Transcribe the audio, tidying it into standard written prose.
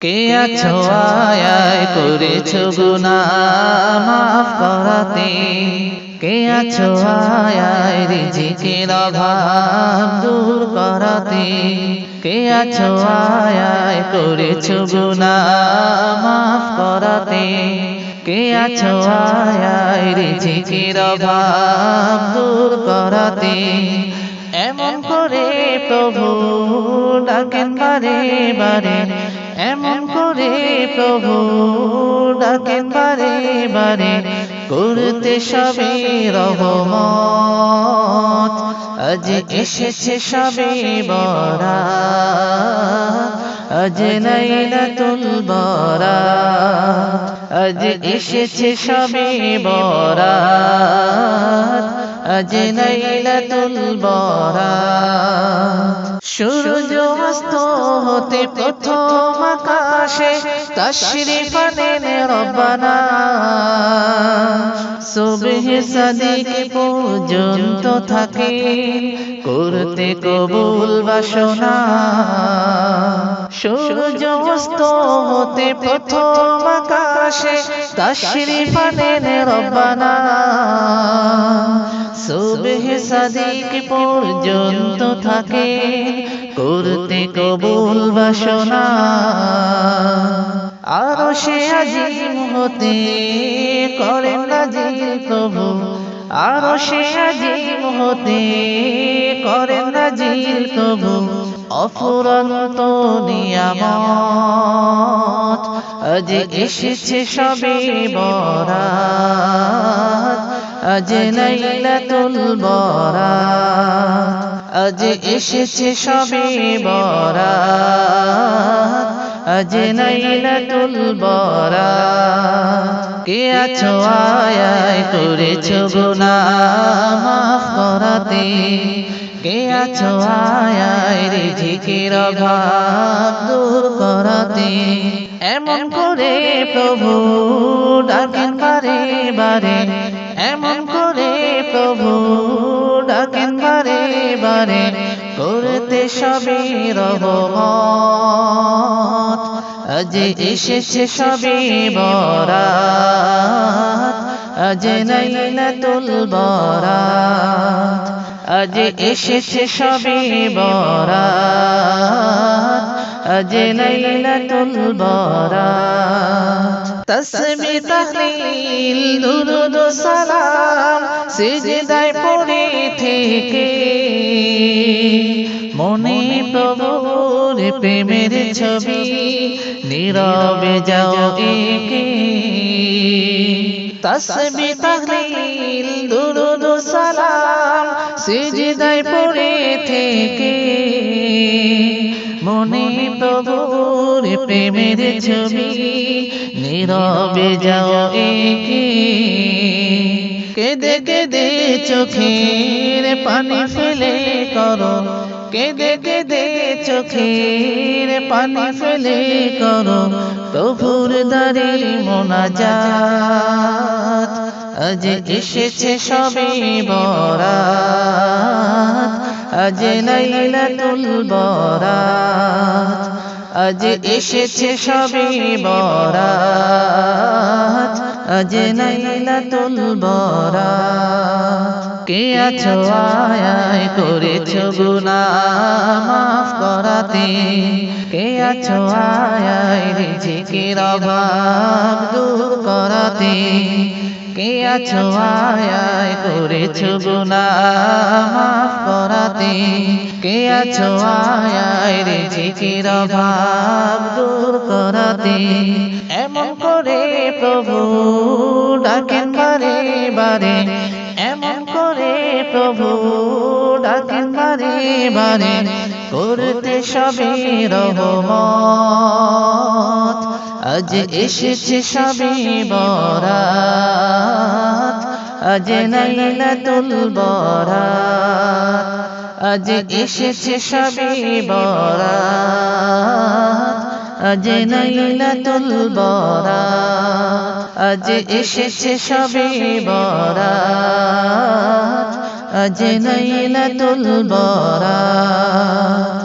কে আছো আয় করেছো গুনাহ মাফ করাতে, কে আছো আয় রিজিকের অভাব দূর করাতে, কে আছো আয় করেছো গুনাহ মাফ করাতে, কে আছো আয় রিজিকের অভাব দূর করাতে। এমন করে প্রভু ডাকেন বারে বারে, এমন করে প্রভু ডাকেন বারে বারে, করতে সবে রহমত। আজ এসেছে সবে বরাত, আজ লাইলাতুল বরাত, আজ এসেছে সবে বরাত, আজ লাইলাতুল বরাত। সূর্য অস্ত হতে প্রথম আকাশে তাশরিফ আনেন রব্বানা, সুবহে সাদিক পর্যন্ত থাকে করতে কবুল বাসনা। সূর্য অস্ত হতে প্রথম আকাশে তাশরিফ আনেন রব্বানা, সুবহে সাদিক পর্যন্ত থাকে করতে কবুল বাসনা। আরশে আজিম হতে করেন নাজিল প্রভু, আরশে আজিম হতে করেন নাজিল প্রভু অফুরন্ত নিয়ামত। আজ এসেছে সবে বরাত, আজ লাইলাতুল বরাত, আজ এসেছে সবে বরাত, আজ লাইলাতুল বরাত। কে আছো আয় করেছো গুনাহ মাফ করাতে, কে আছো আয় রিজিকের অভাব দূর করাতে। এমন করে প্রভু ডাকেন বারে বারে, এমন করে প্রভু ডাকেন বারে বারে, করতে সবে রহমত। আজ এসেছে সবে বরাত, আজ লাইলাতুল বরাত, আজ এসেছে সবে বরাত, আজ লাইলাতুল বরাত। তাসবিহ তাহলিল দুরূদ ও সালাম সিজদায় পড়ে থেকে, মনে প্রভুর প্রেমের ছবি নীরবে যাও এঁকে। তাসবিহ তাহলিল দুরূদ ও সালাম সিজদায় পড়ে থেকে, মনে প্রভুর প্রেমের ছবি নীরবে যাও এঁকে। কেঁদে কেঁদে চোখের পানি ফেলে করো, কেঁদে কেঁদে চোখের পানি ফেলে করো প্রভুর দারে মোনাজাত। আজ এসেছে সবে বরাত, আজ লাইলাতুল বরাত, আজ এসেছে সবে বরাত, আজ লাইলাতুল বরাত। কে আছো আয় করেছো গুনাহ মাফ করাতে, কে আছো আয় রিজিকের অভাব দূর করাতে, কে আছো আয় করেছো গুনাহ মাফ করাতে, কে আছো আয় রিজিকের অভাব দূর করাতে। এমন করে প্রভু ডাকেন বারে বারে, এমন করে প্রভু ডাকেন বারে বারে, করতে সবে রহমত। আজ এসেছে সবে বরাত, আজ লাইলাতুল বরাত, আজ এসেছে সবে বরাত, আজ লাইলাতুল বরাত, আজ এসেছে সবে বরাত, আজ লাইলাতুল বরাত।